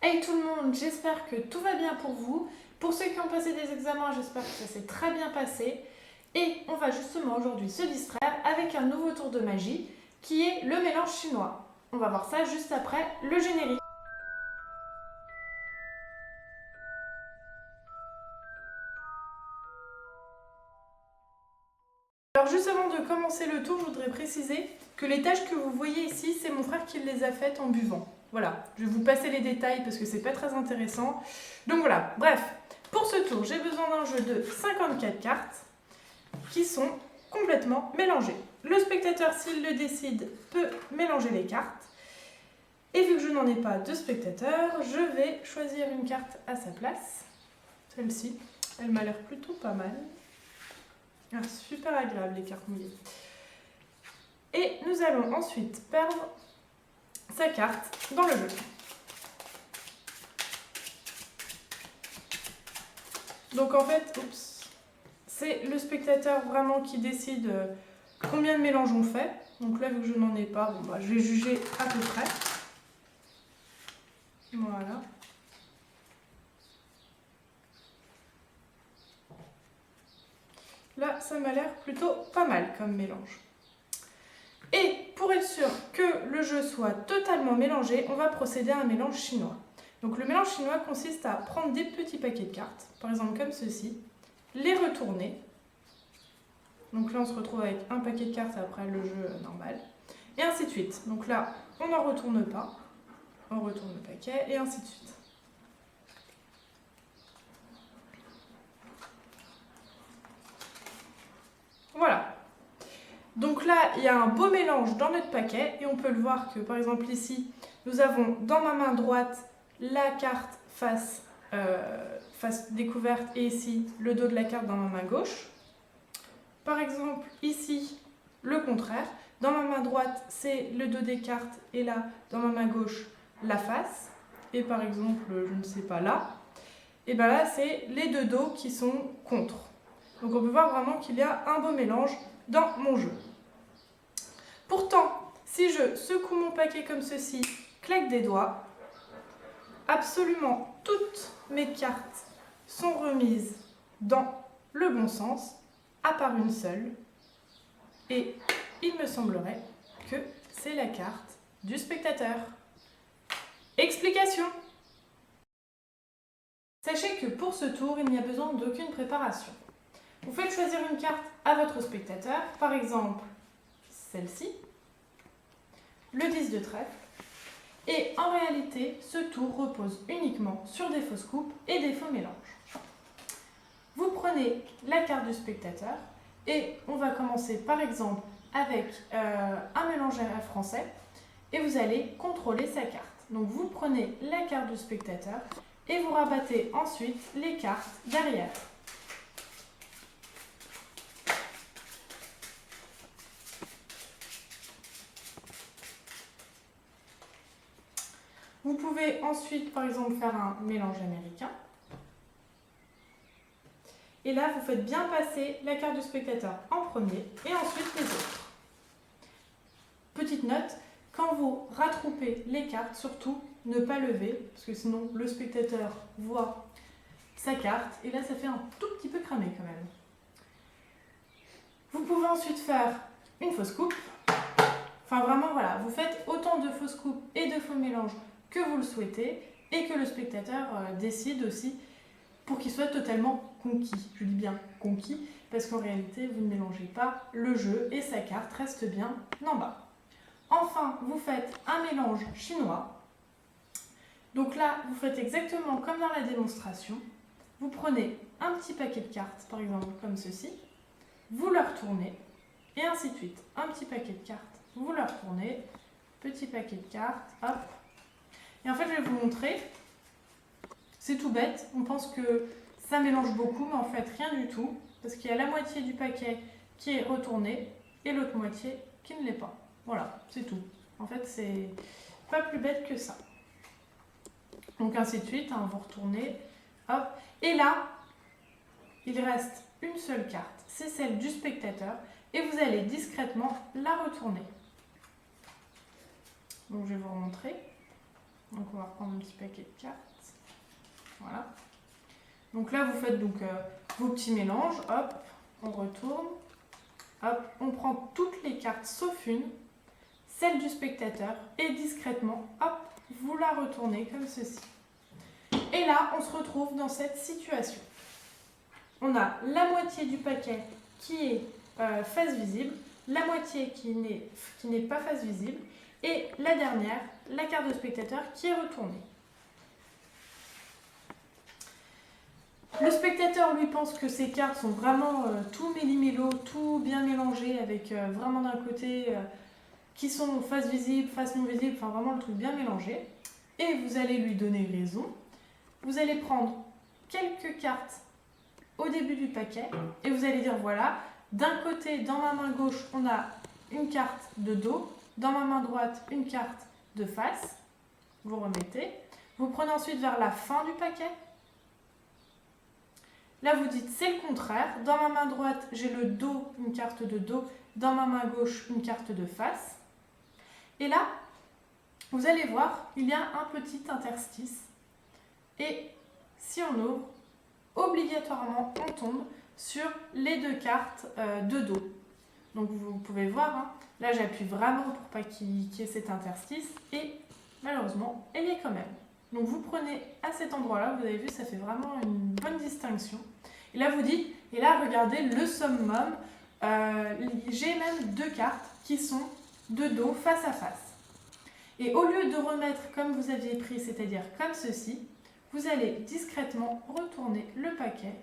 Hey tout le monde, j'espère que tout va bien pour vous. Pour ceux qui ont passé des examens, j'espère que ça s'est très bien passé. Et on va justement aujourd'hui se distraire avec un nouveau tour de magie qui est le mélange chinois. On va voir ça juste après le générique. Alors juste avant de commencer le tour, je voudrais préciser que les tâches que vous voyez ici, c'est mon frère qui les a faites en buvant. Voilà, je vais vous passer les détails parce que c'est pas très intéressant. Donc voilà, bref, pour ce tour, j'ai besoin d'un jeu de 54 cartes qui sont complètement mélangées. Le spectateur, s'il le décide, peut mélanger les cartes. Et vu que je n'en ai pas de spectateur, je vais choisir une carte à sa place. Celle-ci, elle m'a l'air plutôt pas mal. Ah, super agréable les cartes mouillées. Et nous allons ensuite perdre sa carte dans le jeu. Donc en fait, c'est le spectateur vraiment qui décide combien de mélanges on fait. Donc là, vu que je n'en ai pas, je vais juger à peu près. Voilà. Là, ça m'a l'air plutôt pas mal comme mélange. Et pour être sûr que le jeu soit totalement mélangé, on va procéder à un mélange chinois. Donc le mélange chinois consiste à prendre des petits paquets de cartes, par exemple comme ceci, les retourner. Donc là, on se retrouve avec un paquet de cartes après le jeu normal. Et ainsi de suite. Donc là, on n'en retourne pas. On retourne le paquet et ainsi de suite. Voilà. Donc là, il y a un beau mélange dans notre paquet et on peut le voir que, par exemple ici, nous avons dans ma main droite la carte face découverte et ici le dos de la carte dans ma main gauche. Par exemple ici, le contraire. Dans ma main droite, c'est le dos des cartes et là, dans ma main gauche, la face. Et par exemple, je ne sais pas là, et bien là, c'est les deux dos qui sont contre. Donc on peut voir vraiment qu'il y a un beau mélange dans mon jeu. Pourtant, si je secoue mon paquet comme ceci, claque des doigts, absolument toutes mes cartes sont remises dans le bon sens, à part une seule. Et il me semblerait que c'est la carte du spectateur. Explication. Sachez que pour ce tour, il n'y a besoin d'aucune préparation. Vous faites choisir une carte à votre spectateur, par exemple celle-ci, le 10 de trèfle, et en réalité, ce tour repose uniquement sur des fausses coupes et des faux mélanges. Vous prenez la carte du spectateur, et on va commencer par exemple avec un mélange RF français, et vous allez contrôler sa carte. Donc vous prenez la carte du spectateur, et vous rabattez ensuite les cartes derrière. Vous pouvez ensuite, par exemple, faire un mélange américain. Et là, vous faites bien passer la carte du spectateur en premier et ensuite les autres. Petite note, quand vous rattroupez les cartes, surtout ne pas lever, parce que sinon le spectateur voit sa carte et là, ça fait un tout petit peu cramé quand même. Vous pouvez ensuite faire une fausse coupe. Enfin vraiment, voilà, vous faites autant de fausses coupes et de faux mélanges que vous le souhaitez et que le spectateur décide aussi pour qu'il soit totalement conquis. Je dis bien conquis parce qu'en réalité, vous ne mélangez pas le jeu et sa carte reste bien en bas. Enfin, vous faites un mélange chinois. Donc là, vous faites exactement comme dans la démonstration. Vous prenez un petit paquet de cartes, par exemple comme ceci, vous le retournez et ainsi de suite. Un petit paquet de cartes, vous le retournez, petit paquet de cartes, hop. Et en fait, je vais vous montrer. C'est tout bête, on pense que ça mélange beaucoup, mais en fait rien du tout, parce qu'il y a la moitié du paquet qui est retourné et l'autre moitié qui ne l'est pas. Voilà, c'est tout. En fait, c'est pas plus bête que ça. Donc ainsi de suite, hein, vous retournez, hop. Et là, il reste une seule carte, c'est celle du spectateur, et vous allez discrètement la retourner. Donc je vais vous remontrer. Donc on va reprendre un petit paquet de cartes. Voilà. Donc là, vous faites donc vos petits mélanges. Hop, on retourne. Hop, on prend toutes les cartes sauf une, celle du spectateur, et discrètement, hop, vous la retournez comme ceci. Et là, on se retrouve dans cette situation. On a la moitié du paquet qui est face visible, la moitié qui n'est pas face visible, et la dernière, la carte de spectateur qui est retournée. Le spectateur, lui, pense que ces cartes sont vraiment tout méli-mélo, tout bien mélangé, avec vraiment d'un côté qui sont face visible, face non visible, enfin vraiment le truc bien mélangé. Et vous allez lui donner raison. Vous allez prendre quelques cartes au début du paquet et vous allez dire voilà, d'un côté, dans ma main gauche, on a une carte de dos, dans ma main droite, une carte de face. Vous remettez. Vous prenez ensuite vers la fin du paquet. Là, vous dites c'est le contraire. Dans ma main droite, j'ai le dos, une carte de dos. Dans ma main gauche, une carte de face. Et là, vous allez voir, il y a un petit interstice. Et si on ouvre, obligatoirement, on tombe sur les deux cartes de dos. Donc vous pouvez voir, hein, là j'appuie vraiment pour pas qu'il y ait cet interstice. Et malheureusement, elle y est quand même. Donc vous prenez à cet endroit-là, vous avez vu, ça fait vraiment une bonne distinction. Et là vous dites, et là regardez le summum, j'ai même deux cartes qui sont de dos face à face. Et au lieu de remettre comme vous aviez pris, c'est-à-dire comme ceci, vous allez discrètement retourner le paquet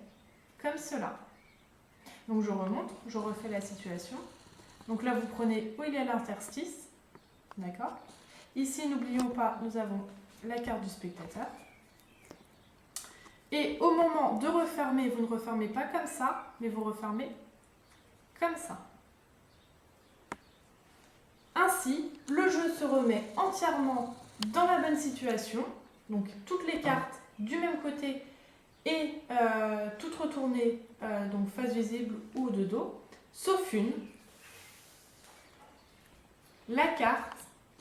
comme cela. Donc je remonte, je refais la situation. Donc là vous prenez où il y a l'interstice, d'accord ? Ici, n'oublions pas, nous avons la carte du spectateur. Et au moment de refermer, vous ne refermez pas comme ça, mais vous refermez comme ça. Ainsi, le jeu se remet entièrement dans la bonne situation. Donc toutes les cartes du même côté et toutes retournées donc face visible ou de dos, sauf une, la carte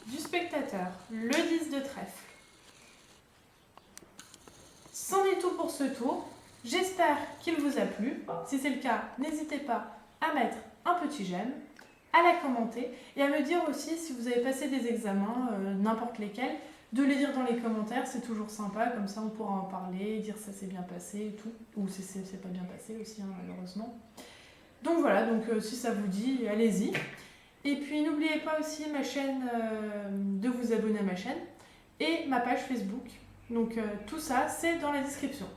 du spectateur, le 10 de trèfle. C'en est tout pour ce tour. J'espère qu'il vous a plu. Si c'est le cas, n'hésitez pas à mettre un petit j'aime, à la commenter et à me dire aussi si vous avez passé des examens, n'importe lesquels, de les dire dans les commentaires, c'est toujours sympa, comme ça on pourra en parler, dire ça s'est bien passé et tout, ou c'est pas bien passé aussi, hein, malheureusement. Donc voilà, donc si ça vous dit, allez-y. Et puis n'oubliez pas aussi ma chaîne, de vous abonner à ma chaîne, et ma page Facebook. Donc tout ça, c'est dans la description.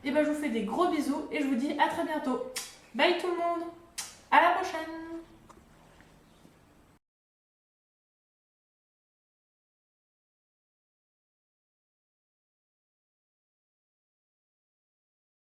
Et ben je vous fais des gros bisous, et je vous dis à très bientôt. Bye tout le monde, à la prochaine.